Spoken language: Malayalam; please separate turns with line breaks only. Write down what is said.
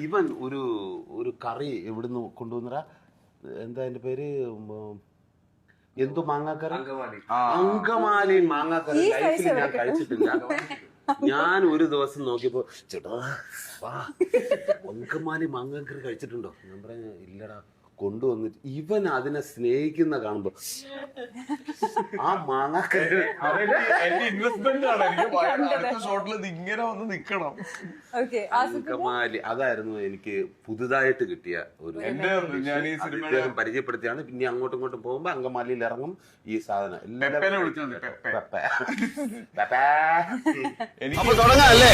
ഇവൻ ഒരു കറി എവിടുന്ന് കൊണ്ടുവന്നടാ, എന്താ അതിന്റെ പേര്, എന്തോ മാങ്ങാക്കറി, അങ്കമാലി മാങ്ങാക്കറി ലൈഫിൽ ഞാൻ കഴിച്ചിട്ടില്ല. ഞാൻ ഒരു ദിവസം നോക്കിയപ്പോ ചേട്ടാ വാ അങ്കമാലി മാങ്ങാക്കറി കഴിച്ചിട്ടുണ്ടോ? ഞാൻ പറഞ്ഞ ഇല്ലടാ. കൊണ്ടുവന്നിട്ട് ഇവൻ അതിനെ സ്നേഹിക്കുന്ന കാണുമ്പോ ആ മാങ്ങാക്കറി
ഇങ്ങനെ വന്ന് നിക്കണം.
അങ്കമാലി അതായിരുന്നു എനിക്ക് പുതുതായിട്ട് കിട്ടിയ ഒരു അദ്ദേഹം പരിചയപ്പെടുത്തിയാണ്. പിന്നെ അങ്ങോട്ടും ഇങ്ങോട്ടും പോകുമ്പോ അങ്കമാലിയിൽ ഇറങ്ങും ഈ സാധനം
എനിക്ക്
തുടങ്ങാം അല്ലേ?